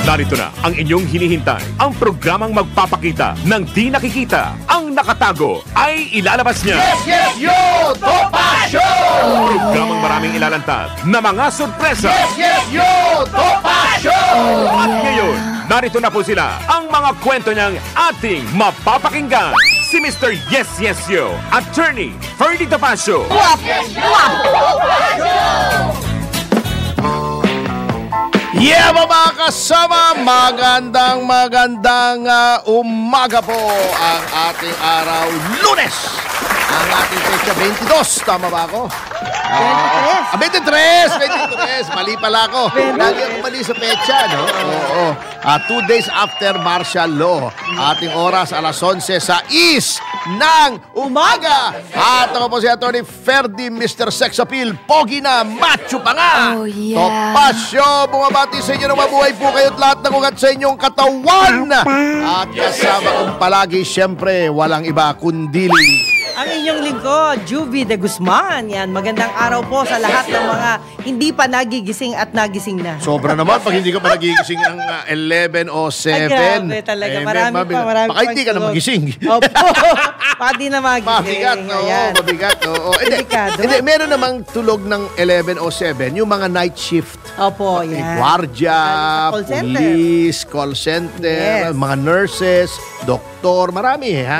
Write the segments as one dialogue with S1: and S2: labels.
S1: Narito na ang inyong hinihintay. Ang programang magpapakita ng di nakikita. Ang nakatago ay ilalabas niya.
S2: Yes, yes, yo! Topa Show!
S1: Programang maraming ilalantad na mga sorpresa.
S2: Yes, yes, yo! Topa Show!
S1: At ngayon, narito na po sila. Ang mga kwento niyang ating mapapakinggan. Si Mr. Yes, Yes, Yo, Attorney Ferdy Topacio.
S2: Yeah, mga kasama, magandang umaga po ang ating araw, Lunes. Ang ating pecha 22, tama ba ako? 23. Mali pala ako. Lagi ako mali sa pecha, no? Oo. 2 days after martial law. Ating oras, alas 11 sa East ng umaga. At ako po si Atty. Ferdy, Mr. Sex Appeal, Pogi na, macho pa nga.
S3: Oh, yeah.
S2: Topasyo, bumabati sa inyo na mabuhay po kayo't lahat ng ugat sa inyong katawan. At kasama kong palagi, syempre, walang iba kundili.
S4: Ang inyong lingkod, Juvie de Guzman. Yan, magandang araw po sa lahat ng mga hindi pa nagigising at nagising na.
S2: Sobra naman pag hindi ka pa nagigising ng 11 o 7.
S4: Ay, grabe talaga. Marami
S2: baka hindi ka na magising.
S4: Opo. Pati na magising.
S2: Mabigat, mabigat. Hindi, meron namang tulog ng 11 o 7, yung mga night shift.
S4: Opo, yan.
S2: Guardia,
S4: Call center.
S2: police, call center,
S4: Yes.
S2: mga nurses, doktor, marami ha.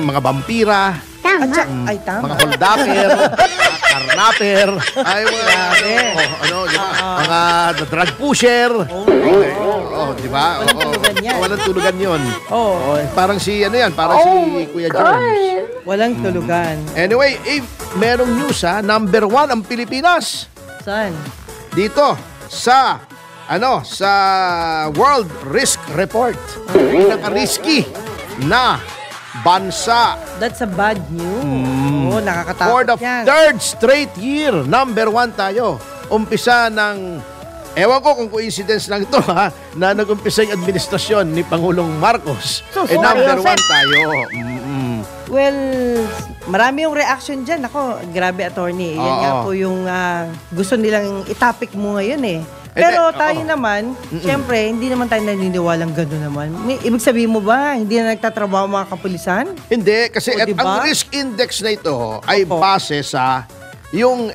S2: Mga vampira.
S4: Ay, tama.
S2: Mga holdapper, mga karnaper, ay mga mga drug pusher. Di ba?
S4: Walang tulugan yan.
S2: Walang tulugan yun.
S4: Oo.
S2: Parang si si Kuya Jones.
S4: Walang tulugan.
S2: Anyway, merong news number 1 ang Pilipinas.
S4: Saan?
S2: Dito sa sa World Risk Report. Pinaka-risky na bansa.
S4: That's a bad news. Oo, nakakatakot
S2: For the
S4: yan.
S2: third straight year, number 1 tayo. Umpisa ng, ewan ko kung coincidence lang ito na nag-umpisa yung administrasyon ni Pangulong Marcos. Number 1 tayo.
S4: Well, marami yung reaction dyan. Ako, grabe, attorney. Yan nga po yung gusto nilang itapik mo ngayon eh. Pero tayo naman, siyempre, hindi naman tayo naniniwalang gano'n naman. Ibig sabihin mo ba, hindi na nagtatrabaho mga kapulisan?
S2: Hindi, kasi
S4: diba?
S2: ang risk index na ito ay base sa yung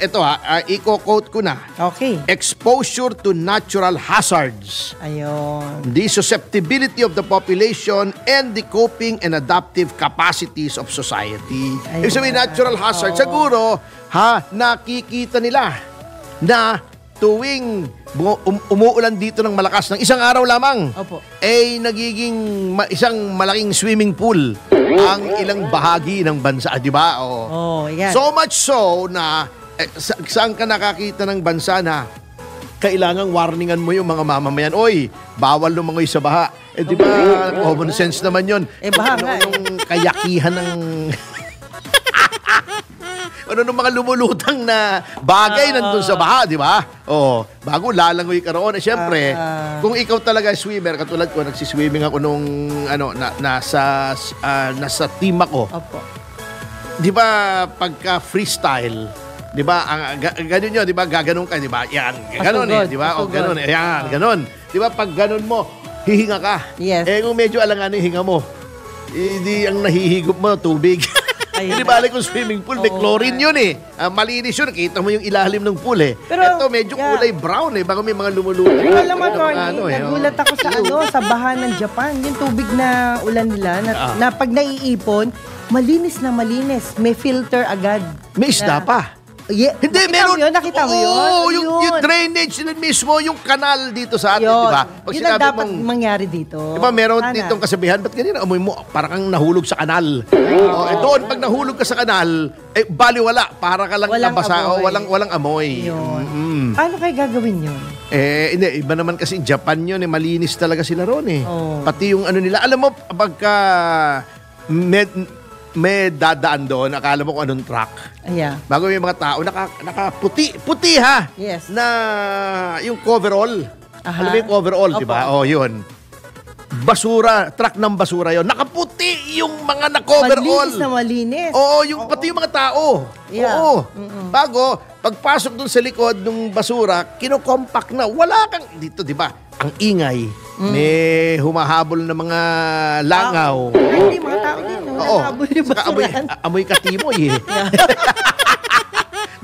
S2: i-quote ko na.
S4: Okay.
S2: Exposure to natural hazards.
S4: Ayun.
S2: The susceptibility of the population and the coping and adaptive capacities of society. Ibig sabihin, natural hazard. Siguro, nakikita nila na tuwing umuulan dito ng malakas ng isang araw lamang, nagiging isang malaking swimming pool ang ilang bahagi ng bansa, di ba?
S4: Yan.
S2: So much so na saan ka nakakita ng bansa na kailangang warningan mo yung mga mamamayan, oy, bawal lumangoy sa baha. Di ba, common sense naman yun.
S4: Baha nga.
S2: Yung kayakihan ng nung mga lumulutang na bagay nandun sa baha, di ba? Bago lalangoy ka roon. Siyempre, kung ikaw talaga swimmer, katulad ko, nagsiswimming ako nung nasa team ako. Di ba, pagka freestyle, di ba, ganun yun, di ba, gaganon ka, di ba? Yan, ganon di ba? Ganon, yan, ganon. Di ba, pag ganon mo, hihinga ka.
S4: Yes.
S2: Kung medyo alangan yung hinga mo, hindi ang nahihigop mo, tubig. Hindi balik kung swimming pool, may chlorine yun eh. Malinis yun, kita mo yung ilalim ng pool eh.
S4: Pero,
S2: ito medyo kulay brown eh, baka may mga lumulutang.
S4: Alam mo, Tony, nagulat ako sa baha ng Japan. Yung tubig na ulan nila, na pag naiipon, malinis na malinis. May filter agad.
S2: May isda pa.
S4: Yeah.
S2: Hindi,
S4: Nakita mo yun?
S2: Yung drainage na mismo, yung kanal dito sa atin, di ba?
S4: Yun ang dapat mangyari dito.
S2: Di ba, meron ditong kasabihan, ba't ganyan, amoy mo, parang kang nahulog sa kanal. Doon, pag nahulog ka sa kanal, baliwala, para ka lang nabasa, walang amoy.
S4: Yun. Paano kayo gagawin yun?
S2: Hindi, iba naman kasi Japan yun, malinis talaga sila ron eh. Pati yung nila, alam mo, pagka may dadaan doon, akala mo kung anong truck. Bago may mga tao, nakaputi ha?
S4: Yes.
S2: Na yung coverall. Alam mo yung coverall, di ba? Yun. Basura, truck ng basura yon. Nakaputi yung mga na-coverall.
S4: Malinis na malinis.
S2: Pati yung mga tao.
S4: Yeah.
S2: Bago, pagpasok dun sa likod ng basura, kinokompact na. Wala kang, dito, di ba? Ang ingay. May humahabol na mga langaw.
S4: Hindi, mga tao din. Habol yung
S2: Saka
S4: basurahan.
S2: amoy katimoy eh.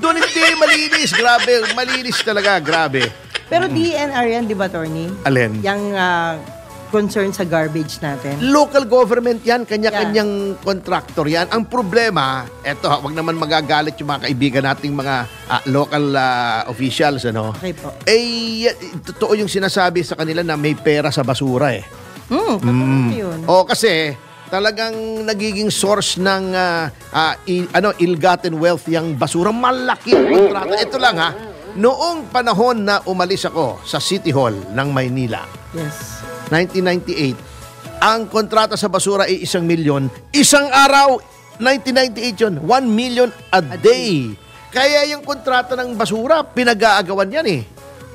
S2: Doon hindi malinis. Grabe. Malinis talaga. Grabe.
S4: Pero DNR yan, di ba, Attorney?
S2: Alin?
S4: Yung concern sa garbage natin.
S2: Local government yan, kanya-kanyang contractor yan. Ang problema, eto, wag naman magagalit yung mga kaibigan nating mga local officials, ano?
S4: Okay po.
S2: Totoo yung sinasabi sa kanila na may pera sa basura eh.
S4: Totoo yun.
S2: O kasi talagang nagiging source ng ill-gotten wealth yung basura. Malaki ang kontrata. Ito lang ha, noong panahon na umalis ako sa City Hall ng Maynila,
S4: Yes.
S2: 1998, ang kontrata sa basura ay 1 milyon. Isang araw, 1998 yun, 1 million a day. Kaya yung kontrata ng basura, pinag-aagawan yan eh.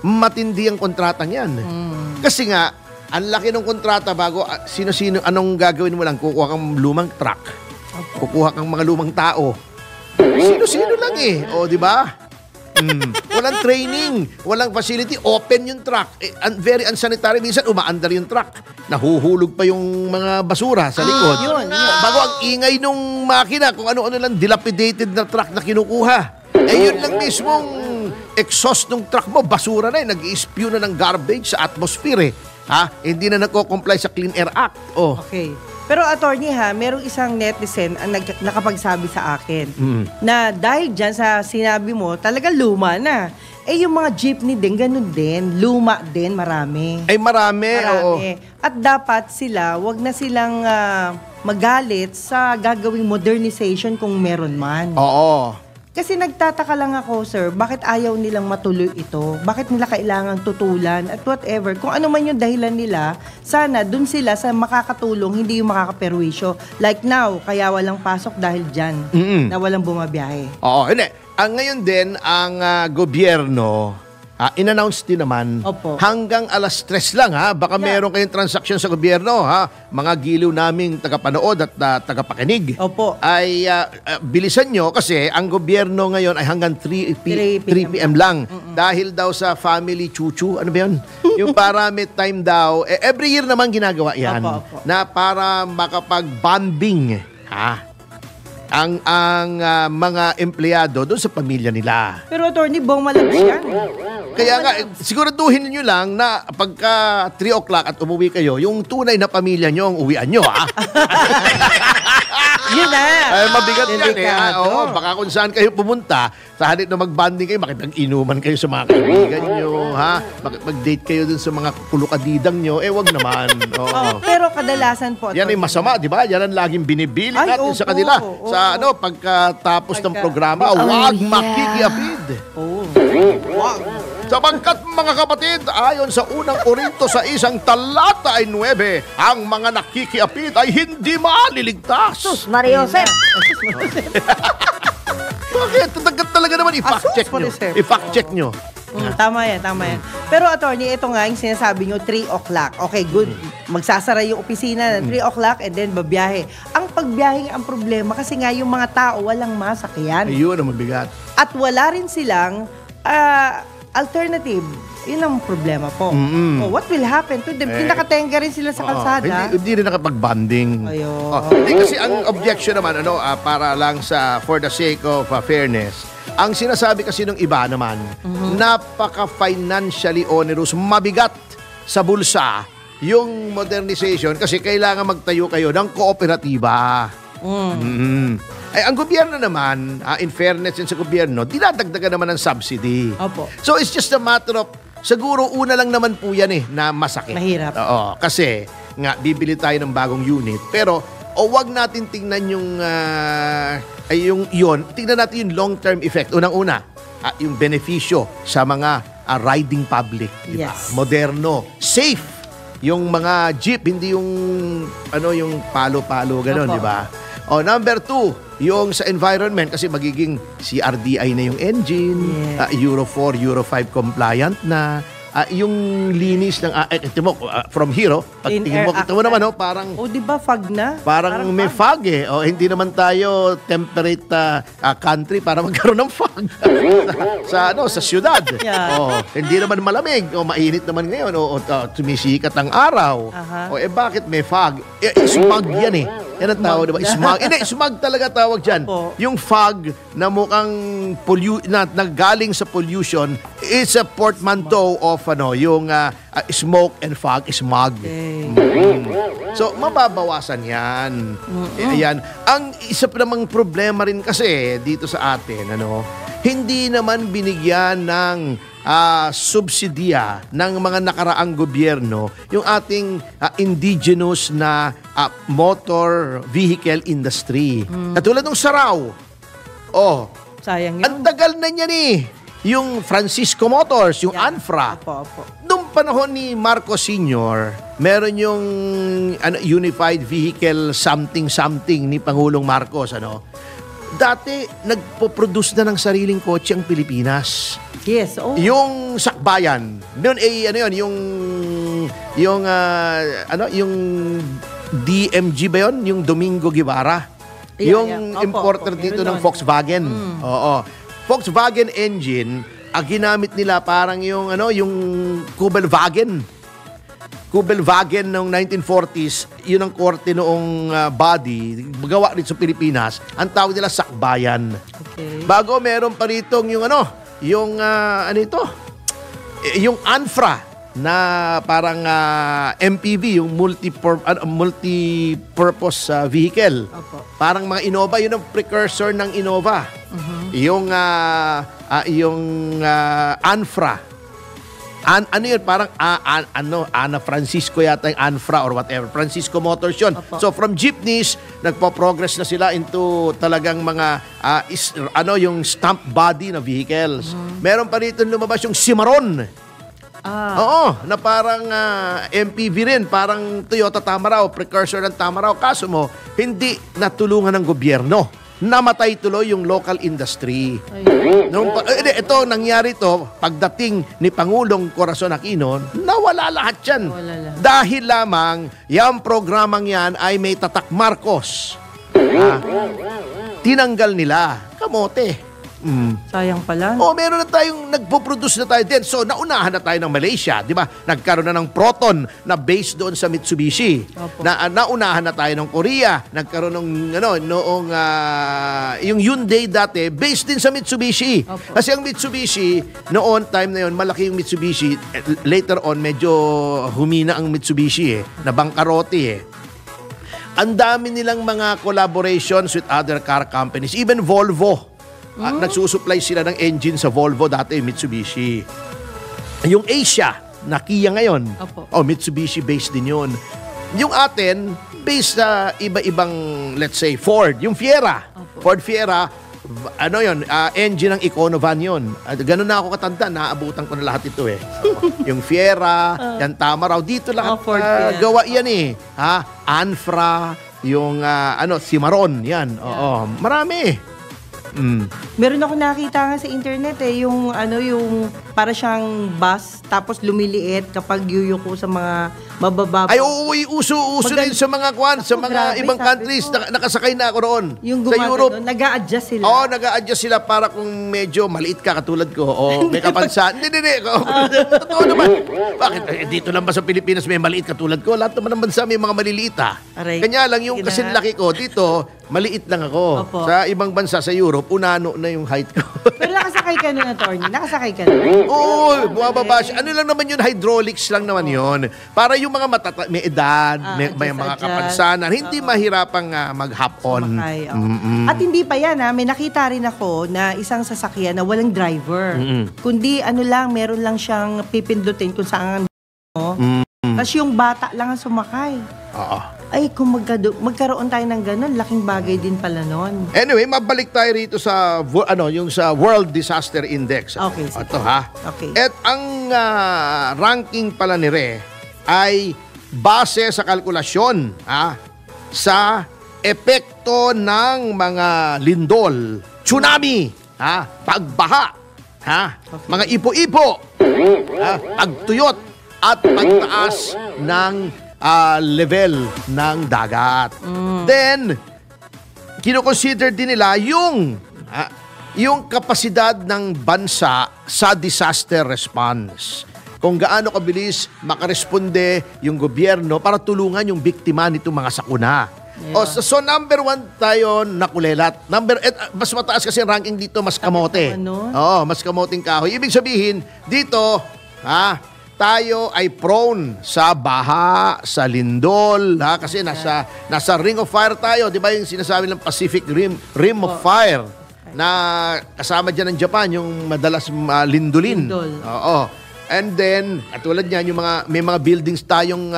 S2: Matindi ang kontratang yan. Kasi nga, ang laki ng kontrata bago, sino-sino, anong gagawin mo lang? Kukuha kang lumang truck. Kukuha kang mga lumang tao. Sino-sino lang eh. O, di ba? Walang training, walang facility, open yung truck. Very unsanitary. Minsan umaandar yung truck. Nahuhulog pa yung mga basura sa likod.
S4: Yun.
S2: Bago ang ingay nung makina, kung ano-ano lang dilapidated na truck na kinukuha. Yun lang mismong exhaust ng truck mo, basura na nag-i-spew na ng garbage sa atmosphere eh. Hindi na nagko-comply sa Clean Air Act. Oh.
S4: Okay. Pero attorney merong isang netizen ang nakapagsabi sa akin na dahil dyan sa sinabi mo, talaga luma na. Yung mga jeepney din, ganun din. Luma din, marami.
S2: Marami. Oo.
S4: At dapat sila, wag na silang magalit sa gagawing modernization kung meron man.
S2: Oo.
S4: Kasi nagtataka lang ako, sir, bakit ayaw nilang matuloy ito? Bakit nila kailangan tutulan at whatever? Kung ano man yung dahilan nila, sana dun sila sa makakatulong, hindi yung makakaperwisyo. Like now, kaya walang pasok dahil dyan, na walang bumabiyahe.
S2: Oo, hindi. Ngayon din, ang gobyerno, in-announce din naman,
S4: Opo.
S2: hanggang alas 3 lang baka meron kayong transaksyon sa gobyerno mga giliw naming tagapanood at tagapakinig.
S4: Opo.
S2: Ay bilisan nyo kasi ang gobyerno ngayon ay hanggang 3 p.m. lang. Dahil daw sa family chuchu, ano ba yun? Yung para may time daw, every year naman ginagawa yan.
S4: Opo.
S2: Na para makapag-bonding ang mga empleyado doon sa pamilya nila.
S4: Pero attorney, bong malabs yan.
S2: Kaya nga, siguraduhin niyo lang na pagka 3 o'clock at umuwi kayo, yung tunay na pamilya nyo ang uwian nyo,
S4: Yun na.
S2: mabigat yan
S4: Delikado.
S2: Oo, baka kung saan kayo pumunta, sa halip na mag-bonding kayo, makipag-inuman kayo sa mga kaibigan nyo, mag-date kayo dun sa mga kulukadidang nyo, wag naman. Oo.
S4: Pero kadalasan po,
S2: Yan ay masama, di ba? Yan ang laging binibili
S4: Ay,
S2: natin sa
S4: opo,
S2: kanila.
S4: opo.
S2: Sa pagkatapos ng programa, wag makikiapid. Sabagkat mga kapatid, ayon sa unang Korinto sa 1 talata ay 9, ang mga nakikiapid ay hindi maliligtas.
S3: Sus, Mario Josep.
S2: Bakit? Talaga naman i-fact check nyo.
S4: Josep.
S2: I-fact check nyo.
S4: Tama yan. Pero attorney, ito nga yung sinasabi nyo, 3 o'clock. Okay, good. Magsasara yung opisina na 3 o'clock and then babiyahe. Ang pagbiyahe ang problema kasi nga yung mga tao walang masakyan.
S2: Ayun ang mabigat.
S4: At wala rin silang alternative. Yun ang problema po. Oh, what will happen to them? Pinakatenga rin sila sa kalsada.
S2: Hindi rin nakapag-bonding.
S4: Ayun.
S2: Hindi kasi ang objection naman, para lang for the sake of fairness, ang sinasabi kasi ng iba naman, napaka-financially onerous, mabigat sa bulsa yung modernization kasi kailangan magtayo kayo ng kooperatiba. Ang gobyerno naman, in fairness din sa gobyerno, dinadagdagan naman ng subsidy.
S4: Opo.
S2: So it's just a matter of, siguro una lang naman po yan na masakit.
S4: Mahirap.
S2: Oo, kasi nga, bibili tayo ng bagong unit, pero wag natin tingnan tingnan natin yung long-term effect. Unang-una, yung benepisyo sa mga riding public. Diba?
S4: Yes.
S2: Moderno, safe. Yung mga jeep, hindi yung yung palo-palo gano'n,
S4: Opo.
S2: di ba? Number 2, yung sa environment kasi magiging CRDI na yung engine,
S4: Yes.
S2: Euro 4, Euro 5 compliant na. yung linis ng from here, pag
S4: In
S2: tingin mo,
S4: air
S2: kita mo naman, parang
S4: O, di ba, fog na?
S2: parang may fog hindi naman tayo temperate country para magkaroon ng fog sa syudad.
S4: Yeah.
S2: Hindi naman malamig o mainit naman ngayon o tumisikat ang araw. Bakit may fog? Smog yan Yan ang tawag, diba? Smog. Hindi, smog talaga tawag dyan. Yung fog na mukhang na galing sa pollution is a portmanteau of yung smoke and fog, smog. So, mababawasan yan. Ayan. Ang isa pa namang problema rin kasi dito sa atin, hindi naman binigyan ng subsidiya ng mga nakaraang gobyerno yung ating indigenous na motor vehicle industry. Katulad ng Saraw.
S4: Sayang yun.
S2: Ang tagal na niyan Yung Francisco Motors, yung ANFRA. Noong panahon ni Marcos Sr., meron yung Unified Vehicle something ni Pangulong Marcos. Dati, nagpo-produce na ng sariling kotse ang Pilipinas.
S4: Yes,
S2: Yung Sakbayan. Noon yung DMG ba yun? Yung Domingo Guevara. Yung importer dito ng Volkswagen. Volkswagen engine, ginamit nila parang yung Kubelwagen. Kubelwagen noong 1940s, yun ang korte noong body, gawa rin sa Pilipinas. Ang tawag nila Sakbayan. Bago meron pa rito yung ANFRA na parang MPV, yung multi-purpose vehicle. Parang mga Innova, yun ang precursor ng Innova. Yung ANFRA. Ano yun? Parang Ana Francisco yata yung ANFRA or whatever. Francisco Motors yun. So from jeepneys, nagpo-progress na sila into talagang mga yung stamp body na vehicles. Meron pa rito lumabas yung Cimarron. Na parang MPV rin, parang Toyota Tamaraw, precursor ng Tamaraw. Kaso mo, hindi natulungan ng gobyerno. Namatay tuloy yung local industry. Ito, nangyari to pagdating ni Pangulong Corazon Aquino, nawala lahat yan. Dahil lamang, yung programang yan ay may tatak Marcos. Tinanggal nila. Kamote.
S4: Sayang pala.
S2: Meron na tayong nagpo-produce na tayo din. So, naunahan na tayo ng Malaysia, di ba? Nagkaroon na ng Proton na based doon sa Mitsubishi. Naunahan na tayo ng Korea. Nagkaroon ng, yung Hyundai dati, based din sa Mitsubishi. Kasi ang Mitsubishi, noon, time na yun, malaki yung Mitsubishi. Later on, medyo humina ang Mitsubishi nabangkarote Ang dami nilang mga collaborations with other car companies. Even Volvo. Nagsusupply sila ng engine sa Volvo dati, Mitsubishi. Yung Asia, na Kia ngayon, Mitsubishi based din yun. Yung atin, based sa iba-ibang, let's say, Ford. Yung Fiera, Ford Fiera, engine ng Econovan yun. Ganun na ako katanda, naabutan ko na lahat ito Yung Fiera, yan Tamaraw, dito lahat gawa yan ANFRA, yung Cimarron, yan. Marami.
S4: Meron ako nakita nga sa internet yung para siyang bus tapos lumiliit kapag yuyuko sa mga mabababa.
S2: Uso din sa mga sa mga ibang countries. Nakasakay na ako roon.
S4: Yung
S2: sa Europe,
S4: nag-a-adjust sila.
S2: Nag-a-adjust sila para kung medyo maliit ka katulad ko may kapansanan. Hindi. Totoo naman. Bakit? Dito lang ba sa Pilipinas may maliit katulad ko? Lahat naman ng bansa may mga maliliit Kanya lang yung kasi laki ko dito, maliit lang ako. Sa ibang bansa sa Europe, unano na yung height ko.
S4: Pero nakasakay ka nun, attorney? Nakasakay ka nun?
S2: Bumababa siya. Ano lang naman yun, hydraulics lang naman yun. Para yung mga may edad, may mga kapansanan, hindi mahirapang maghapon.
S4: At hindi pa yan may nakita rin ako na isang sasakyan na walang driver. Kundi meron lang siyang pipindutin kung saan tapos yung bata lang ang sumakay. Ay, kung magkaroon tayo ng ganun, laking bagay din pala nun.
S2: Anyway, mabalik tayo rito sa yung sa World Disaster Index.
S4: Okay.
S2: Ito At ang ranking pala ni Re ay base sa kalkulasyon sa epekto ng mga lindol, tsunami, pagbaha. Mga ipo-ipo, pagtuyot at pagtaas ng level ng dagat. Then, kinoconsider din nila yung kapasidad ng bansa sa disaster response. Kung gaano kabilis makaresponde yung gobyerno para tulungan yung biktima nitong mga sakuna.
S4: Yeah.
S2: So number 1 tayo nakulelat. Mas mataas kasi ang ranking dito, mas kamote. Oo, mas kamoting kahoy. Ibig sabihin, dito, tayo ay prone sa baha, sa lindol, kasi nasa Ring of Fire tayo, 'di ba yung sinasabi ng Pacific Rim of Fire na kasama diyan ng Japan yung madalas lindolin. Oo. And then, katulad niyan, may mga buildings tayong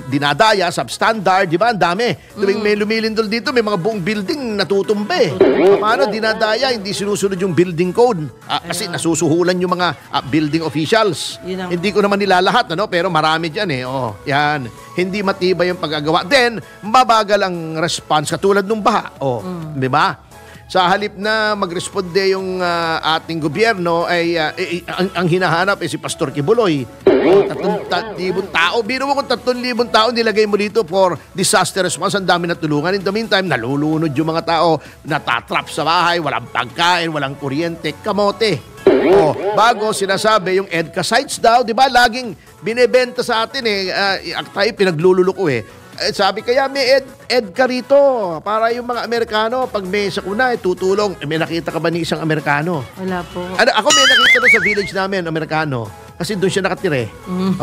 S2: dinadaya, substandard, di ba? Ang dami. Tuwing may lumilindol dito, may mga buong building natutumba. Paano dinadaya? Hindi sinusunod yung building code. Kasi nasusuhulan yung mga building officials. Hindi ko naman nilalahat, pero marami dyan yan. Hindi matibay yung paggagawa. Then, mabagal ang response katulad ng baha. Di ba? Sa halip na magresponde yung ating gobyerno ay ang hinahanap ay si Pastor Kibuloy. 3,000 tao. Biro mo kung 3,000 tao nilagay mo dito for disaster response, ang dami na tulungan. In the meantime, nalulunod yung mga tao, natatrap sa bahay, walang pagkain, walang kuryente, kamote. Bago sinasabi yung EDCA sites daw, di ba? Laging binebenta sa atin tayo pinaglululuko sabi kaya may EDCA rito para yung mga Amerikano pag may sakuna tutulong. May nakita ka ba ni isang Amerikano?
S4: Wala po.
S2: Ako may nakita doon sa village namin, Amerikano. Kasi doon siya nakatira.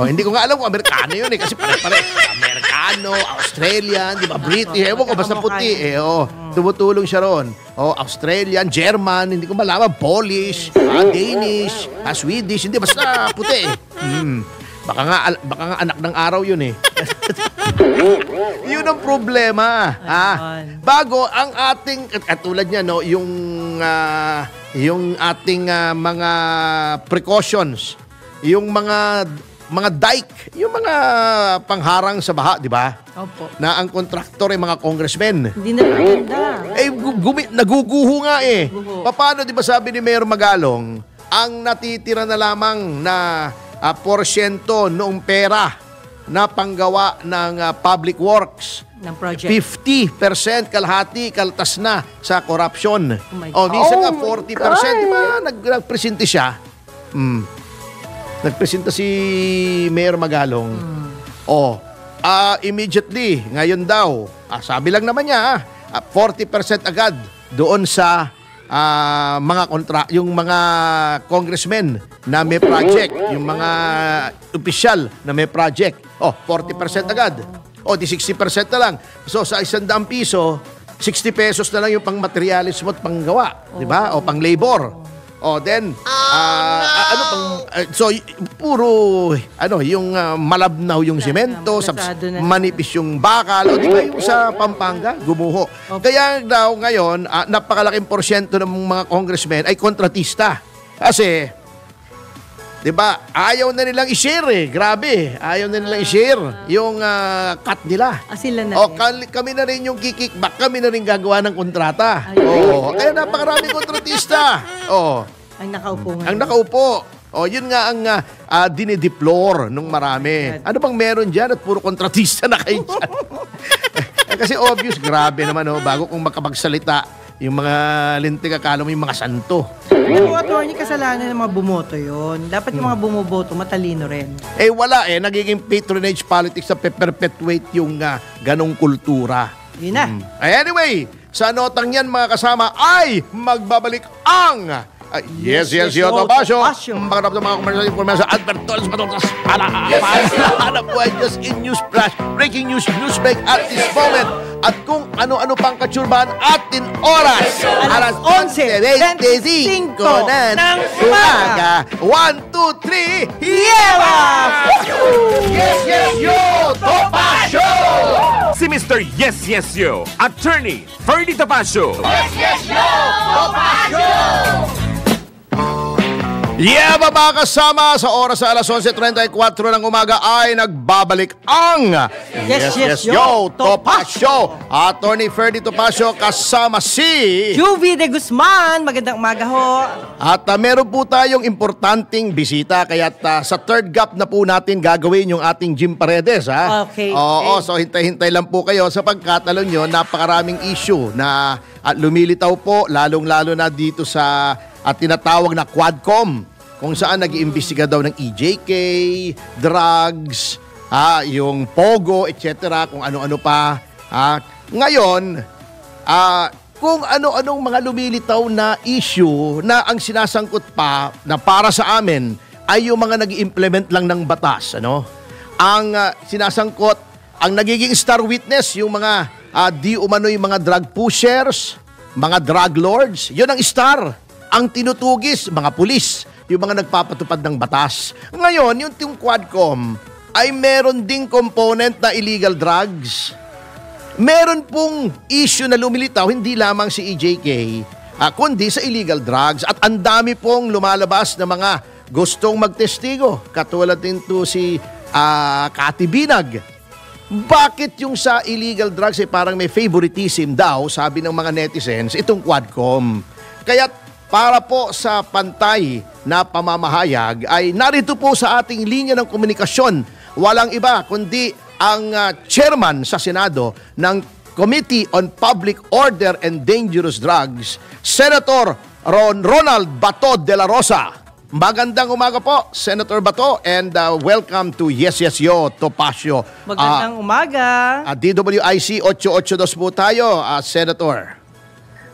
S2: Hindi ko nga alam kung Amerikano yun kasi pare-pare. Amerikano, Australian, di ba? British, ewan ko, basta puti. Tumutulong siya ron. Australian, German, hindi ko malaman, Polish, Danish, Swedish, hindi, basta puti. Baka nga anak ng araw yun Yun ang problema. Bago ang ating katulad niya yung ating mga precautions, yung mga dike, yung mga pangharang sa baha, di ba?
S4: Opo.
S2: Na ang kontraktor ay mga congressmen.
S4: Hindi na maganda.
S2: Naguguho nga
S4: Guho.
S2: Paano, di ba sabi ni Mayor Magalong, ang natitira na lamang na porsyento noong pera na panggawa ng public works.
S4: Ng project.
S2: 50%, kalahati, kaltas na sa corruption.
S4: Oh
S2: Minsan nga 40%. Di ba? Nagpresente siya. Nagpresenta si Mayor Magalong. Immediately, ngayon daw, sabi lang naman niya, 40% agad doon sa yung mga congressmen na may project, yung mga opisyal na may project. 40% agad. Di 60% na lang. So sa 100 piso, 60 pesos na lang yung pang materialis mo at panggawa, di ba? O pang labor. Then puro yung malabnaw yung semento, manipis yung bakal, di ba yung sa Pampanga, gumuho. Kaya daw ngayon, napakalaking porsyento ng mga congressmen ay kontratista. Kasi, di ba, ayaw na nilang i-share Grabe, ayaw na nilang i-share yung cut nila.
S4: Sila na
S2: kami na rin yung kikickback, kami na rin gagawa ng kontrata. Kaya napakaraming kontratista.
S4: Ang nakaupo ngayon.
S2: Ang nakaupo. Yun nga ang dinideplore nung marami. Ano bang meron dyan at puro kontratista na kayo dyan? Kasi obvious, grabe naman bago kung makapagsalita, yung mga lintik akala mo yung mga santo.
S4: Pero attorney, kasalanan ng mga bumoto yun. Dapat yung mga bumoboto matalino rin.
S2: Wala nagiging patronage politics na perpetuate yung ganong kultura.
S4: Yun na.
S2: Anyway, sa notang yan mga kasama ay magbabalik ang Yes, Yoto Basyo. Mga kapatid, mga commercial information sa Advertols, Patotas, Hanap buhay just in News Flash. Breaking news, news break at this moment. At kung ano-ano pang katsurbahan atin oras. Alas 11:25 na ng umaga. 1, 2, 3, Yewa! Yes, Yoto Basyo!
S1: Si Mr. Yes, Yo, Attorney Ferdy Tapasio.
S2: Yes, Yoto Basyo! Yeah, mga kasama, sa oras sa alas 11:34 ng umaga ay nagbabalik ang
S4: Yes, Yo,
S2: Topacio. Attorney Ferdy Topacio kasama si
S4: Juvie de Guzman. Magandang umaga ho.
S2: At meron po tayong importanteng bisita, kaya sa third gap na po natin gagawin yung ating Jim Paredes. Ha?
S4: Okay.
S2: Oo, so hintay-hintay lang po kayo sapagkat alam nyo, napakaraming issue na lumilitaw po, lalong-lalo na dito sa tinatawag na Quadcom, kung saan nag-iimbestiga daw ng EJK, drugs, yung Pogo, etc., kung ano-ano pa. Ngayon, kung ano-anong mga lumilitaw na issue na ang sinasangkot pa na para sa amin ay yung mga nag-implement lang ng batas. Ano? Ang sinasangkot, ang nagiging star witness, yung mga di umano yung mga drug pushers, mga drug lords, yun ang star. Ang tinutugis, mga pulis, yung mga nagpapatupad ng batas. Ngayon, yung Quadcom ay meron ding component na illegal drugs. Meron pong issue na lumilitaw, hindi lamang si EJK, kundi sa illegal drugs. At ang dami pong lumalabas na mga gustong magtestigo. Katulad din to si Kati Binag. Bakit yung sa illegal drugs ay parang may favoritism daw, sabi ng mga netizens, itong Quadcom. Kaya para po sa pantay na pamamahayag ay narito po sa ating linya ng komunikasyon, walang iba kundi ang chairman sa Senado ng Committee on Public Order and Dangerous Drugs, Senator Ronald Bato de la Rosa. Magandang umaga po, Senator Bato, and welcome to Yes Yo Topacio.
S4: Magandang umaga.
S2: DWIC 882 po tayo, Senator.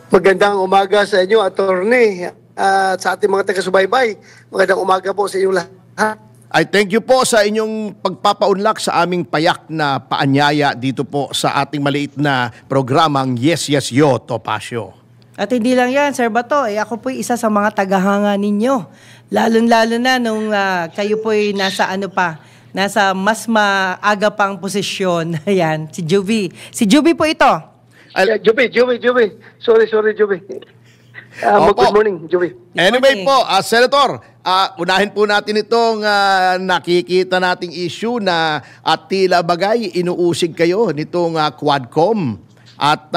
S3: Magandang umaga sa inyo, attorney, at sa ating mga taga-subaybay. Magandang umaga po sa inyong lahat.
S2: I thank you po sa inyong pagpapaunlak sa aming payak na paanyaya dito po sa ating maliit na programang Yes Yo Topacio.
S4: At hindi lang yan, Sir Bato, ako po'y isa sa mga tagahanga ninyo. Lalo-lalo na nung kayo po'y nasa nasa mas maaga pang posisyon. Ayan, si Juvie. Si Juvie po ito.
S3: Juvie. Sorry, Juvie. Good morning, Juvie.
S2: Anyway po, Senator, unahin po natin itong nakikita nating issue na tila bagay inuusig kayo nitong Quadcom at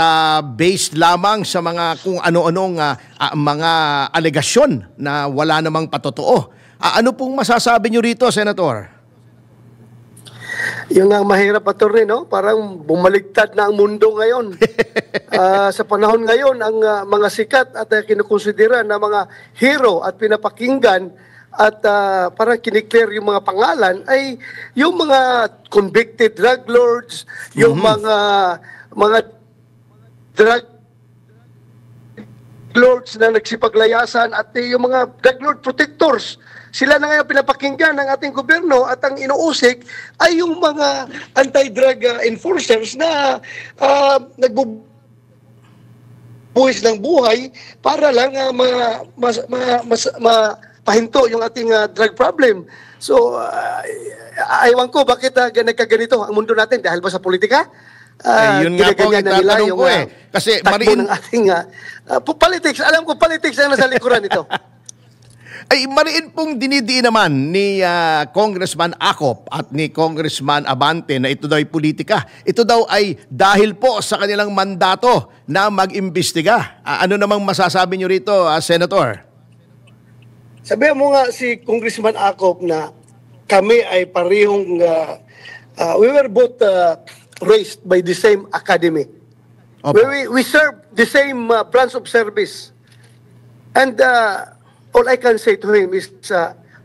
S2: based lamang sa mga kung ano-anong mga alegasyon na wala namang patotoo. Ano pong masasabi nyo rito, Senator?
S3: Yung ang mahirap, attorney, no? Parang bumaligtad na ang mundo ngayon. Sa panahon ngayon, ang mga sikat at kinukonsidera na mga hero at pinapakinggan at parang kiniklear yung mga pangalan ay yung mga convicted drug lords, yung mga drug lords na nagsipaglayasan at yung mga drug lord protectors. Sila na ngayon pinapakinggan ng ating gobyerno at ang inuusik ay yung mga anti-drug enforcers na nagbubuhis ng buhay para lang mapahinto yung ating drug problem. So, aywan ko bakit nagkaganito ang mundo natin dahil ba sa politika?
S2: Yun nga po ang itatanong ko Kasi mariin
S3: ng ating politics. Alam ko politics ang nasa likuran nito.
S2: Ay mariin pong dinidiin naman ni Congressman Acop at ni Congressman Abante na ito daw ay politika. Ito daw ay dahil po sa kanilang mandato na mag-imbestiga. Ano namang masasabi nyo rito, Senator?
S3: Sabihan mo nga si Congressman Acop na kami ay parehong we were both raised by the same academy. We serve the same branch of service. And all I can say to him is,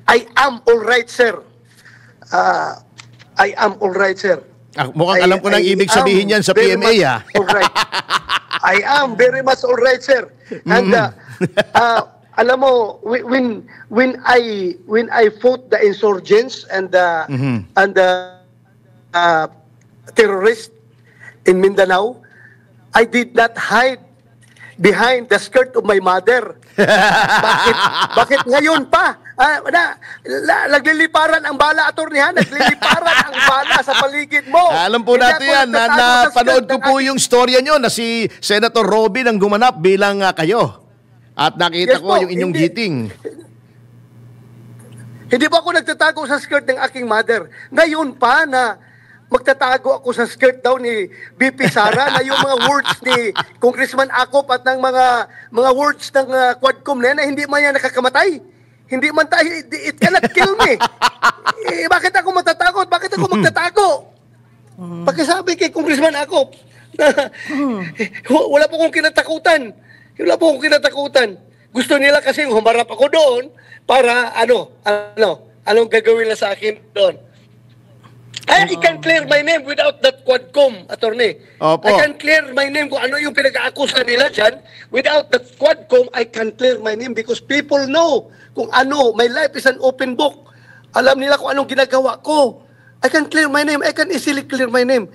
S3: I am all right, sir. I am all right, sir.
S2: Mukhang alam ko nang ibig sabihin yan sa PMA,
S3: all right. I am very much all right, sir. And alam mo, when I fought the insurgents and terrorists in Mindanao, I did not hide behind the skirt of my mother. Bakit ngayon pa? Nagliliparan ang bala, attorney, nagliliparan ang bala sa paligid mo.
S2: Alam po natin yan, napanood ko po yung storya nyo na si Senator Robin ang gumanap bilang kayo. At nakita ko yung inyong giting.
S3: Hindi ba ako nagtatago sa skirt ng aking mother? Ngayon pa na magtatago ako sa skirt daw ni BP Sara na yung mga words ni Congressman Acop at ng mga words ng Quadcom na hindi man yan nakakamatay. Hindi man tayo, it cannot kill me. Bakit ako matatakot? Bakit ako magtatago? Pagkasabi kay Congressman Acop na wala po akong kinatakutan. Wala po akong kinatakutan. Gusto nila kasi humarap ako doon para anong gagawin na sa akin doon. I can clear my name without that Quadcom, attorney.
S2: Opo.
S3: I can clear my name kung ano yung pinag-aakusa nila dyan. Without that Quadcom, I can clear my name because people know kung ano. My life is an open book. Alam nila kung anong ginagawa ko. I can clear my name. I can easily clear my name.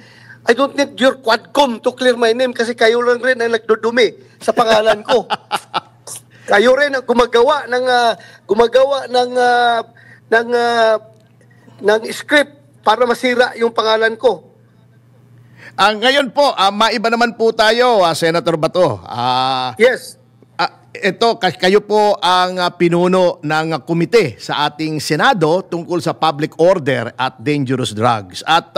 S3: I don't need your Quadcom to clear my name kasi kayo lang rin ang nagdudumi sa pangalan ko. Kayo rin ang gumagawa ng script para masira yung pangalan ko.
S2: Ngayon po, maiba naman po tayo, Senator Bato.
S3: Yes.
S2: Ito, kayo po ang pinuno ng komite sa ating Senado tungkol sa public order at dangerous drugs. At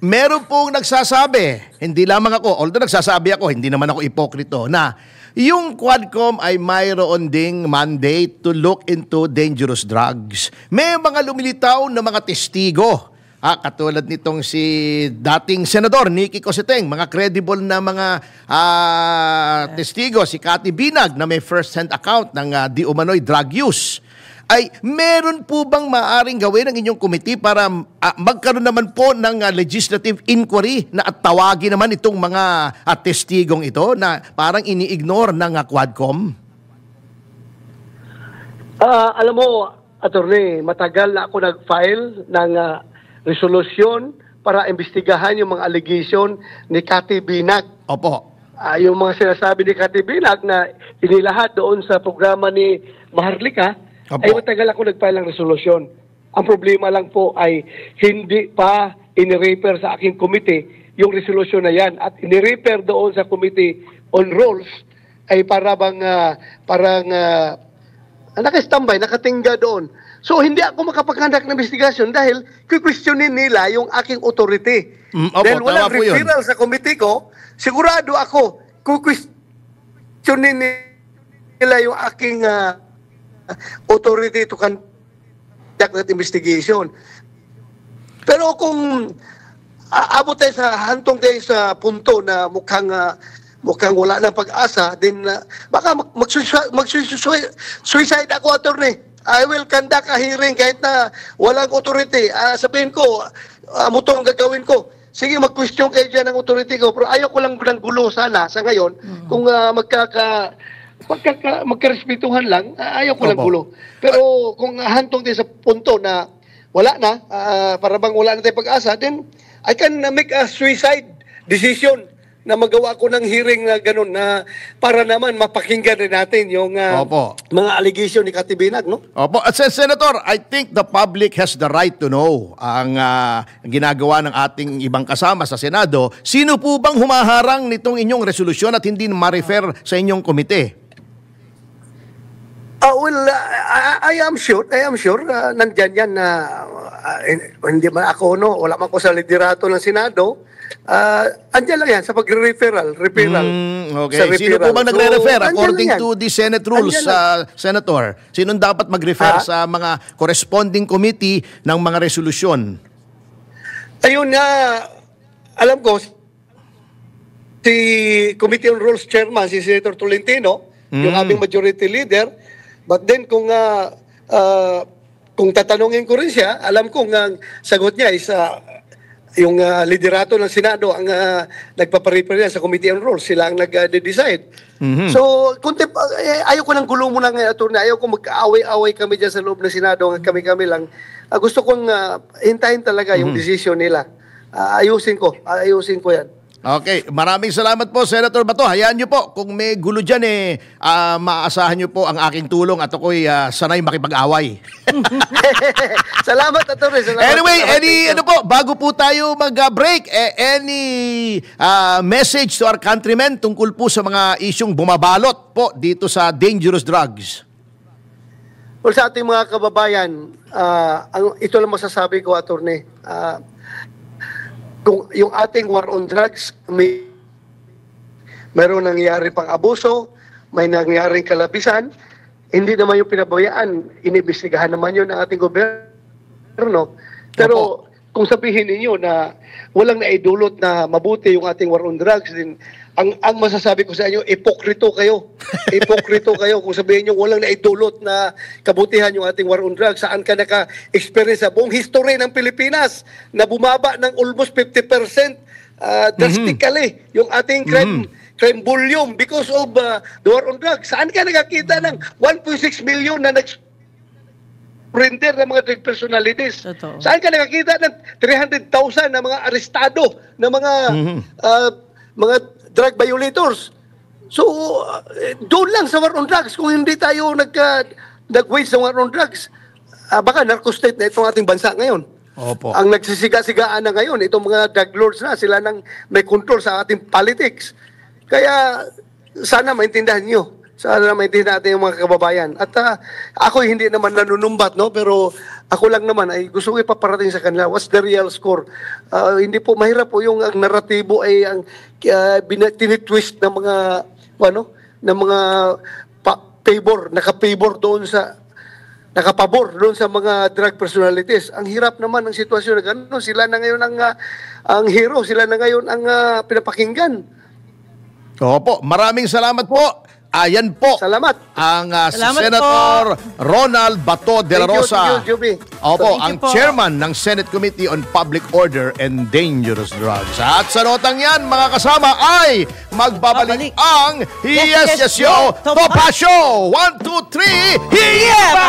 S2: meron pong nagsasabi, hindi lamang ako, although nagsasabi ako, hindi naman ako ipokrito, na yung Quadcom ay mayroon ding mandate to look into dangerous drugs. May mga lumilitaw na mga testigo. Katulad nitong si dating Senador Nicky Cositeng, mga credible na mga testigo, si Cathy Binag na may first-hand account ng di umano'y drug use. Ay meron po bang maaring gawin ng inyong committee para magkaroon naman po ng legislative inquiry na at tawagin naman itong mga testigong ito na parang ini-ignore ng Quadcom?
S3: Alam mo, attorney, matagal na ako nag-file ng resolusyon para imbestigahan yung mga allegation ni Cathy Binag.
S2: Opo.
S3: Yung mga sinasabi ni Cathy Binag na inilahat doon sa programa ni Maharlika,
S2: Opo.
S3: ay matagal ako nag-file ng resolusyon. Ang problema lang po ay hindi pa inirefer sa aking komite yung resolusyon na yan. At inirefer doon sa Committee on Rules ay parang nakastambay, nakatingga doon. So, hindi ako makapaghandak ng investigasyon dahil kukwestiyonin nila yung aking authority.
S2: Opo,
S3: dahil walang
S2: tama po yun.
S3: referral sa committee ko, sigurado ako, kukwestiyonin nila yung aking authority to conduct that investigation. Pero kung abot tayo hantong tayo sa punto na mukhang wala ng pag-asa, then baka mag-suicide ako, attorney. I will conduct a hearing kahit na walang authority. Sabihin ko, mutong gagawin ko. Sige, mag-question kayo dyan ng authority ko. Pero ayaw ko lang ng gulo sana sa ngayon. Kung magkarespetuhan lang, ayaw ko lang gulo. Pero kung hantong tayo sa punto na wala na, para bang wala na tayong pag-asa, then I can make a suicide decision na magawa ko ng hearing na gano'n na para naman mapakinggan rin natin yung mga allegation ni Cathy Binag, no?
S2: Opo. At Senator, I think the public has the right to know ang ginagawa ng ating ibang kasama sa Senado. Sino po bang humaharang nitong inyong resolusyon at hindi ma-refer sa inyong komite?
S3: I am sure nandyan yan na hindi man ako, no? Wala man ko sa liderato ng Senado. Andyan lang yan sa pag-referral.
S2: Okay. Sino po bang nagre-refer? According to the Senate rules, Senator, sinong dapat mag-refer sa mga corresponding committee ng mga resolusyon?
S3: Ayun nga, alam ko, si Committee on Rules Chairman, si Senator Tolentino, yung aming majority leader, but then kung tatanungin ko rin siya, alam ko ang sagot niya is yung liderato ng Senado ang nagpaparefer sa Committee on Rules. Sila ang nag-decide. So, ayaw ko ng gulo mo lang, attorney. Ayaw ko mag-away-away kami dyan sa loob ng Senado. Kami-kami lang. Gusto kong hintayin talaga yung decision nila. Ayusin ko yan.
S2: Okay, maraming salamat po, Senator Bato. Hayaan niyo po, kung may gulo dyan maaasahan niyo po ang aking tulong at ako'y sanay makipag-away.
S3: Salamat, Atty.
S2: Anyway, bago po tayo mag-break, any message to our countrymen tungkol po sa mga isyong bumabalot po dito sa dangerous drugs?
S3: Well, sa ating mga kababayan, ito lang masasabi ko, Attorney. Kung yung ating war on drugs, mayroong nangyari pang abuso, may nangyaring kalabisan, hindi naman yung pinabayaan, inibestigahan naman yun ng ating gobyerno. Pero kung sabihin ninyo na walang naidulot na mabuti yung ating war on drugs, din ang masasabi ko sa inyo, ipokrito kayo. Ipokrito kayo kung sabihin nyo walang naidulot na kabutihan yung ating war on drugs. Saan ka naka-experience sa buong history ng Pilipinas na bumaba ng almost 50% drastically yung ating crime volume because of the war on drugs. Saan ka nakakita ng 1.6 million na render ng mga drug personalities?
S4: Totoo.
S3: Saan ka nakakita ng 300,000 na mga arestado na mga drug violators? So, doon lang sa war on drugs. Kung hindi tayo nag-wage sa war on drugs, baka narco-state na itong ating bansa ngayon.
S2: Opo.
S3: Ang nagsisiga-sigaan na ngayon, itong mga drug lords na, sila nang may control sa ating politics. Kaya, sana maintindihan nyo. Sana maintindihan natin yung mga kababayan. At ako hindi naman nanunumbat, no? Pero ako lang naman ay gusto ko ipaparating sa kanila. What's the real score? Hindi po mahirap po yung ang naratibo ay ang tinitwist ng mga favor, nakapabor doon sa mga drug personalities. Ang hirap naman ng sitwasyon na gano'n. Sila na ngayon ang hero, sila na ngayon ang pinapakinggan.
S2: Opo, maraming salamat po. Ayan po.
S3: Salamat.
S2: Ang
S4: Salamat
S2: Senator Ronald Bato de la Rosa.
S3: Thank you, Juby.
S2: Opo,
S4: Thank you
S2: ang
S4: po.
S2: chairman ng Senate Committee on Public Order and Dangerous Drugs. At sa notang yan, mga kasama, ay magbabalik
S4: Babalik.
S2: ang Yes, Yes, Yo, Topa Show! 1, 2, 3, Hiyaba!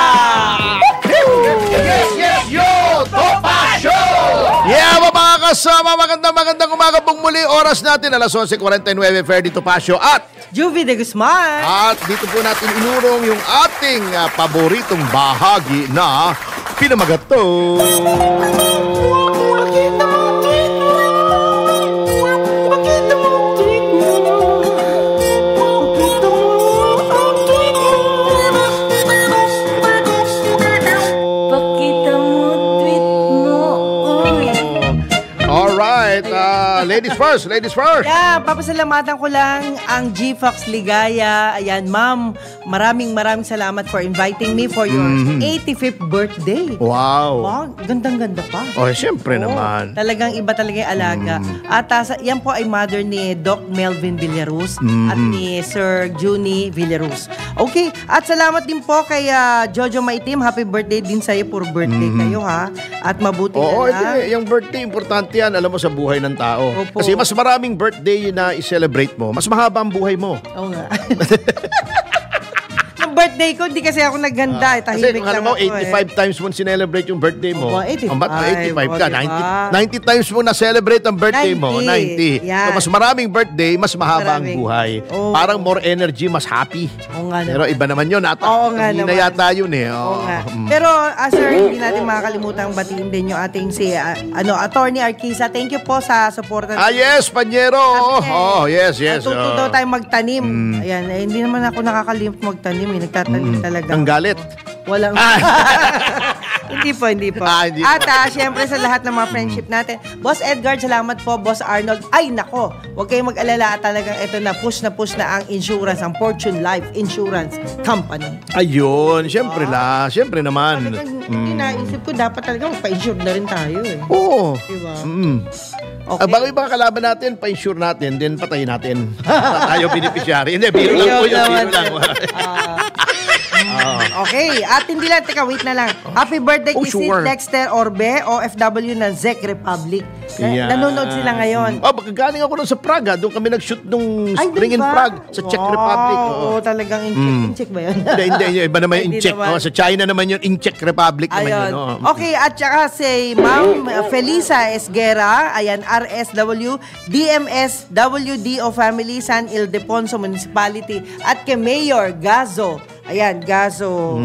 S2: Yes, Yes, Yo, Topa Show! Yeah, mga kasama, magandang umaga pong muli. Oras natin, alas 11:49, Ferdy Topa Show at
S4: Juvie de Guzman.
S2: at dito po natin inurong yung ating paboritong bahagi na pinamagato. Alright, ladies first.
S4: Yeah, papasalamatan ko lang ang G-Fox Ligaya. Ayan, ma'am, maraming salamat for inviting me for your 85th birthday.
S2: Wow.
S4: Wow, gandang-ganda pa.
S2: Oh, syempre
S4: Oo,
S2: naman.
S4: Talagang iba talaga yung alaga. At yan po ay mother ni Doc Melvin Villaruz at ni Sir Juni Villaruz. Okay, at salamat din po kay Jojo Maitim. Happy birthday din sa'yo. Puro birthday kayo, ha? At mabuti
S2: Oo,
S4: na lang.
S2: yung birthday, importante yan, alam mo, sa buhay ng tao.
S4: Opo.
S2: Kasi mas maraming birthday na i-celebrate mo, mas mahaba ang buhay mo.
S4: Oo nga. Yung birthday ko, hindi kasi ako naghanda.
S2: Kasi
S4: Tahimik
S2: kung alam
S4: lang
S2: mo,
S4: ako,
S2: 85 times mo celebrate yung birthday mo.
S4: Opo, 85.
S2: 85 ka.
S4: O, diba?
S2: 90 times mo na-celebrate ang birthday mo. 90.
S4: 90. Yan.
S2: So, mas maraming birthday, mas mahaba ang
S4: Maraming.
S2: buhay.
S4: Oo.
S2: Parang more energy, mas happy.
S4: Oo nga
S2: Pero iba naman yun.
S4: Oo nga
S2: Hindi na
S4: naman.
S2: yata yun eh.
S4: Oo nga. Pero sir, hindi natin makakalimutan batiin din yung ating Attorney Arquisa. Thank you po sa support.
S2: Yes, Panyero. Oh, yes.
S4: Natuto daw tayo magtanim. Ayan, hindi naman ako nakakalimot magtanim. Nagtatanim talaga.
S2: Ang galit.
S4: Walang... Hindi po.
S2: Hindi
S4: At syempre sa lahat ng mga friendship natin, Boss Edgar, salamat po. Boss Arnold, ay nako, huwag kayong mag-alala. Talagang ito na push na ang insurance, ang Fortune Life Insurance Company.
S2: Ayun, syempre la. Syempre naman.
S4: Talagang hindi naisip ko, dapat talaga magpa-insure na rin tayo eh.
S2: Oo.
S4: Diba?
S2: Okay. Bago yung mga kalaban natin, pa-insure natin, then patayin natin. Tayo beneficiary. Hindi, biro lang po yun. Biro lang.
S4: Okay, at hindi lang, wait na lang. Happy birthday kay
S2: sure.
S4: Dexter Orbe, OFW ng Czech Republic.
S2: Yan.
S4: Nanonood sila ngayon.
S2: Galing ako doon sa Prague. Doon kami nag-shoot nung
S4: Ay,
S2: Spring in
S4: diba?
S2: Prague sa Czech Republic.
S4: Oo, talagang in-check ba yun?
S2: Hindi. Iba naman yung
S4: Hindi
S2: in-check.
S4: naman.
S2: Sa China naman yun, in Czech Republic naman yun.
S4: Ayun. Okay, at saka si Ma'am Felisa Esguera, ayan, RSW, DMS, WDO Family, San Ildefonso Municipality, at kay Mayor Gazo. Ayan, Gazo.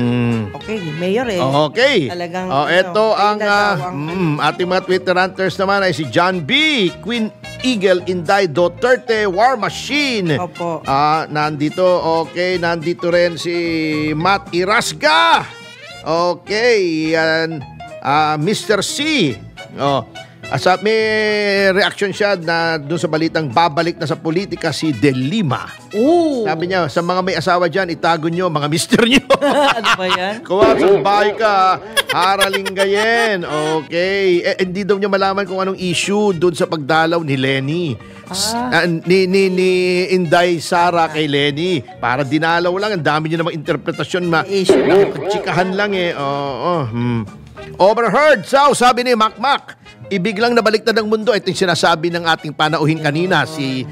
S4: Okay, Mayor eh.
S2: Okay.
S4: Talagang,
S2: Ito ang
S4: ang
S2: ating mga Twitter hunters naman ay si John B. Queen Eagle Inday Duterte War Machine.
S4: Opo.
S2: Nandito rin si Matt Irasga. Okay, yan. Mr. C. Oh. May reaction siya na doon sa balitang babalik na sa politika si De Lima.
S4: Oo.
S2: Sabi niya, sa mga may asawa dyan, itago nyo, mga mister nyo.
S4: Ano ba yan?
S2: Kuha sa bahay ka, haralinggayin. Okay. Hindi daw niya malaman kung anong issue doon sa pagdalaw ni Lenny. Ni Inday Sara kay Lenny. Para dinalaw lang, ang dami niya namang interpretasyon.
S4: Issue lang.
S2: Chikahan lang eh. Overheard. So, sabi ni Makmak, ibiglang nabaliktad ang mundo. Ito yung sinasabi ng ating panauhin kanina, si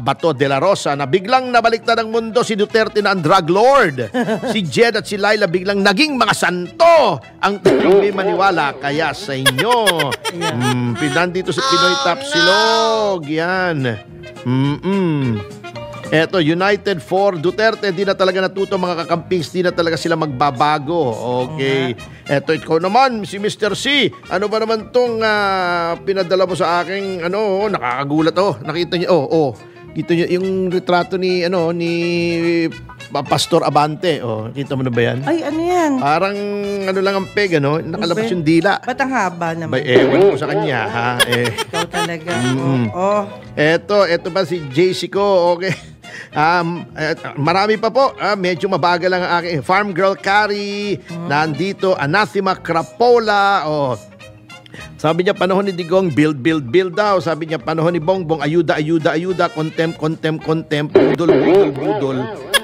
S2: Bato de la Rosa, na biglang nabaliktad ang mundo, si Duterte na ang drug lord. Si Jed at si Laila biglang naging mga santo. Ang tatlong may maniwala, kaya sa inyo. Nandito sa Pinoy Top Silog. Yan. Eto, United for Duterte, di na talaga natuto mga kakampings, di na talaga sila magbabago. Okay. Eto, ikaw naman, si Mr. C. Ano ba naman tong pinadala mo sa aking, nakakagulat. Nakita niyo, kita niyo yung retrato ni Pastor Abante. Kita mo na ba yan?
S4: Ay, ano yan?
S2: Parang lang ang peg, nakalabas yung dila.
S4: Ba't ang haba naman?
S2: Ewan ko sa kanya, ha?
S4: Ikaw talaga.
S2: Eto ba si JC ko, okay. Marami pa po. Medyo mabagal lang ang aking Farm Girl Carrie. Nandito, Anathema Crapola. Sabi niya, panahon ni Digong, build daw. Sabi niya, panahon ni Bongbong, ayuda, contempt, budol.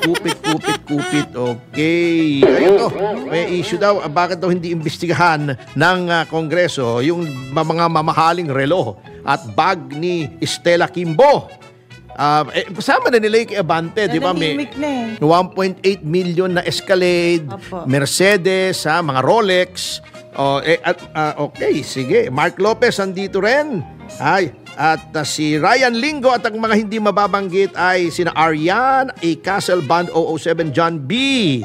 S2: Kupit. Okay. Ayun to. May issue daw. Bakit daw hindi imbestigahan ng Kongreso yung mga mamahaling relo at bag ni Stella Kimbo? Kasama na nila yung kay Abante, di ba? May 1.8 million na Escalade, Mercedes, mga Rolex. Okay, sige. Mark Lopez andito rin. At si Ryan Lingo at ang mga hindi mababanggit ay sina Arian A. Castle Band 007 John B.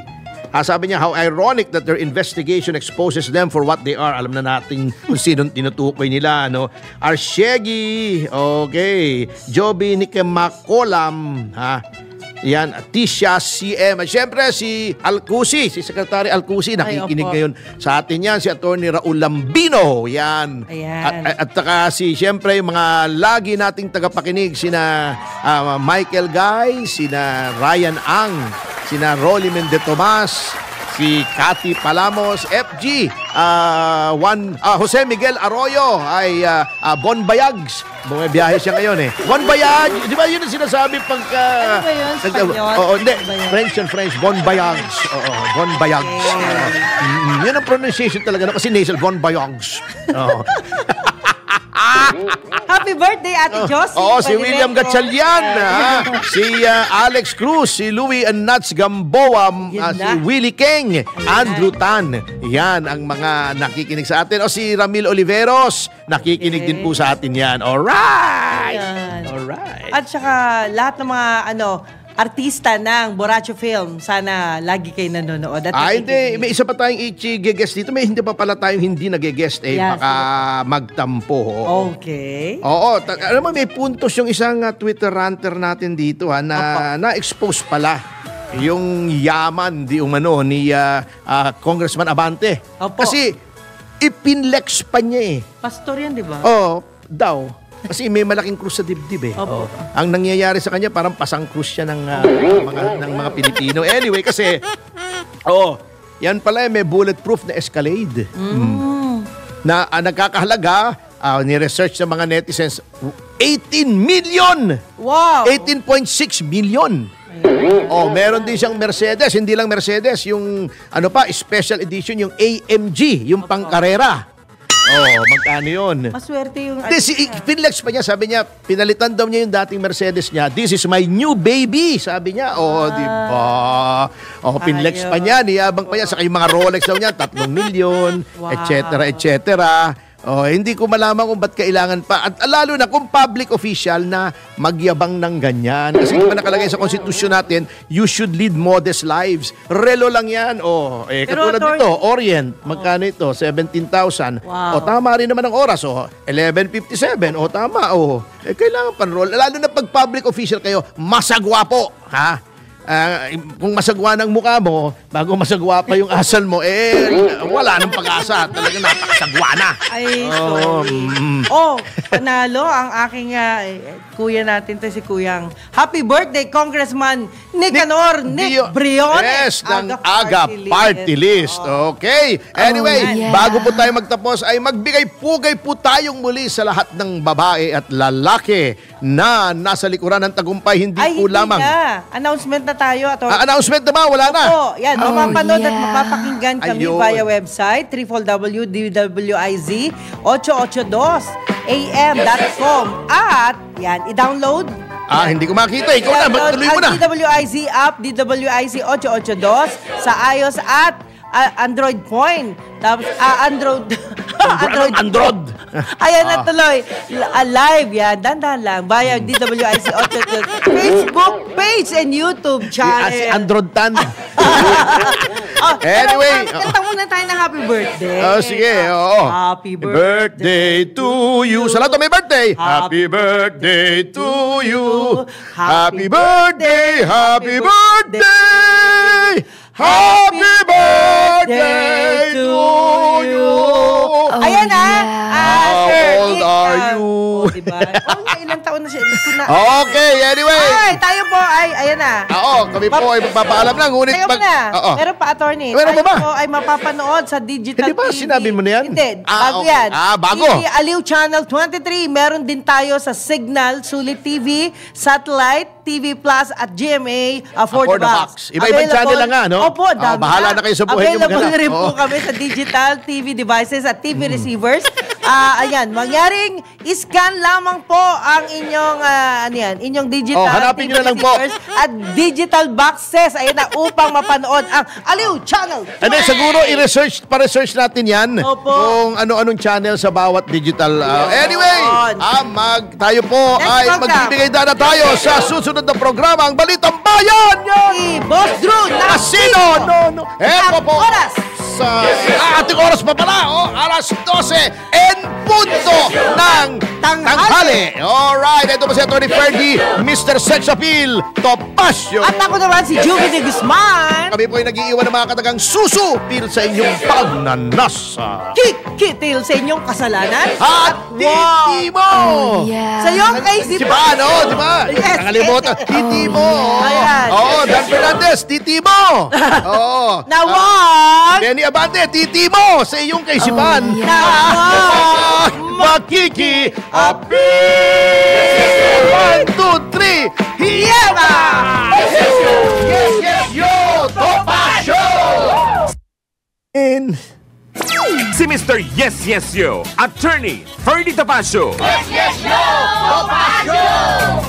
S2: Sabi niya, how ironic that their investigation exposes them for what they are. Alam na natin kung sinong tinutukoy nila. Arshegi, okay. Joby Nikemakolam, yan, Tisha CM. At syempre, si Alcusi, si Secretary Alcusi, nakikinig ngayon sa atin yan. Si Atty. Raul Lambino, yan. At saka syempre, yung mga lagi nating tagapakinig, sina Michael Guy, sina Ryan Ang, sina Rolly Mende Tomas, si Cathy Palamos, FG, Jose Miguel Arroyo, ay Bon Bayags. Bumibiyahe siya ngayon Bon Bayag, di ba yun ang sinasabi pagka...
S4: Ano ba yun? Spanyol?
S2: Hindi. French. Bon Bayags. Bon Bayags. Yun ang pronunciation talaga. Kasi nasal, Bon Bayags.
S4: Happy birthday, Ate Josie.
S2: Si William Gatchalian, si Alex Cruz, si Louie and Nuts Gamboa, si Willie King, Andrew Tan. Yan ang mga nakikinig sa atin. Si Ramil Oliveros, nakikinig din po sa atin yan. Alright. At
S4: saka lahat ng mga artista ng Borracho Film, sana lagi kayo nanonood.
S2: Hindi. May isa pa tayong i-guest dito. May hindi pa pala tayong hindi nag-guest. Baka magtampo.
S4: Okay.
S2: Alam mo, may puntos yung isang Twitter ranter natin dito na-expose pala yung yaman ni Congressman Abante. Kasi ipinlex pa niya
S4: Pastor yan, di ba?
S2: Daw. Kasi may malaking krus sa dibdib Ang nangyayari sa kanya, parang pasang krus siya ng mga Pilipino. Anyway, kasi, yan pala may bulletproof na Escalade. Na nagkakahalaga, ni-research ng mga netizens, 18 million!
S4: Wow!
S2: 18.6 million! Meron din siyang Mercedes. Hindi lang Mercedes, yung special edition, yung AMG, yung pangkarera. Magkano yun?
S4: Maswerte yung...
S2: Pinlex pa niya, sabi niya, pinalitan daw niya yung dating Mercedes niya. This is my new baby, sabi niya. Di ba? Pinlex pa niya, niyabang pa niya. Saka yung mga Rolex daw niya, 3 million, etc. Hindi ko malaman kung ba't kailangan pa. At lalo na kung public official na magyabang ng ganyan. Kasi kung nakalagay sa konstitusyon natin, you should lead modest lives. Relo lang yan. Katulad nito, Orient. Magkano ito? 17,000.
S4: Wow.
S2: Tama rin naman ang oras. 11:57. Tama. Kailangan pan-roll. Lalo na pag public official kayo, masagwapo. kung masagwa ng mukha mo, bago masagwa pa yung asal mo, wala nang pag-asa. Talaga napakasagwa na.
S4: Ay, sorry. Panalo ang aking kuya natin to si Kuyang. Happy birthday, Congressman Nicanor Briones.
S2: Yes, ng Aga Party List. Okay. Anyway, bago po tayo magtapos, ay magbigay-pugay po tayong muli sa lahat ng babae at lalaki na nasa likuran ng tagumpay. Hindi po lamang.
S4: Announcement na tayo.
S2: Announcement na ba? Wala na?
S4: Opo. Yan. Mapapanood at mapapakinggan kami via website www.DWIZ882am.com at yan, i-download.
S2: Hindi ko makita. Ikaw na, magtuloy mo na.
S4: DWIZ app, DWIZ 882 sa iOS at Android Point. Tapos, Android. Ayan na tuloy. Live yan. Dandan lang. Via DWIC 882 Facebook page and YouTube channel.
S2: Si Android Tan. Anyway.
S4: Kanta muna tayo ng happy birthday.
S2: Sige. Oo.
S4: Happy birthday
S2: to you. Sa lahat may birthday. Happy birthday to you. Happy birthday. Happy birthday. Happy birthday to you.
S4: Ayan na.
S2: How old are you?
S4: Diba? Ilang taon na siya.
S2: Okay, anyway.
S4: Tayo po ayan na.
S2: Kami po ay magpapaalam lang. Ngunit
S4: Tayo na. Meron pa, attorney.
S2: Meron pa ba?
S4: Tayo po ay mapapanood sa digital
S2: Hindi ba
S4: TV.
S2: sinabi mo na yan?
S4: Hindi. Bago yan.
S2: Bago.
S4: TV Aliw Channel 23. Meron din tayo sa Signal, Sulit TV, Satellite, TV Plus at GMA For the Box.
S2: Iba-ibang channel lang nga, no?
S4: Opo, dami
S2: bahala na kayo sa buhay niyo
S4: Available
S2: maghanap.
S4: rin po kami sa digital TV devices at TV receivers. Ayan, mangyaring scan lamang po ang inyong inyong digital
S2: hanapin
S4: TV
S2: nyo na lang po.
S4: receivers at digital boxes. Ayan na, upang mapanood ang Aliw Channel.
S2: And then siguro pa-research natin yan.
S4: Opo.
S2: Kung ano-anong channel sa bawat digital. Anyway, tayo po
S4: Next
S2: ay
S4: program.
S2: magbibigay na tayo sa susunod na programa, ang Balitang Bayan!
S4: Si Boss Drew
S2: Nasino? No. Eto po.
S4: Oras.
S2: Sa ating oras pa pala, alas 12 en punto ng tanghali. Alright, ito po si Atty. Ferdy, Mr. Sex Appeal, Topacio.
S4: At ako naman si Juvie de Guzman.
S2: Kami po ay nag-iiwan ng mga katagang susupil sa inyong pagnanasa.
S4: Kikitil sa inyong kasalanan.
S2: At titi mo!
S4: Sa iyong kay
S2: Si Pano, di ba?
S4: Yes,
S2: Nakalimutan. Titi mo.
S4: Ayan.
S2: Dan Fernandez, titi mo.
S4: Nawag!
S2: Benny Abante, titi mo sa iyong kaisipan.
S4: Nawag!
S2: Makiki-api! 1, 2, 3, Hiyama! Yes, yo! Topacio!
S1: Si Mr. Yes, Yes, Yo, Attorney Ferdy Topacio.
S2: Yes, yo! Topacio!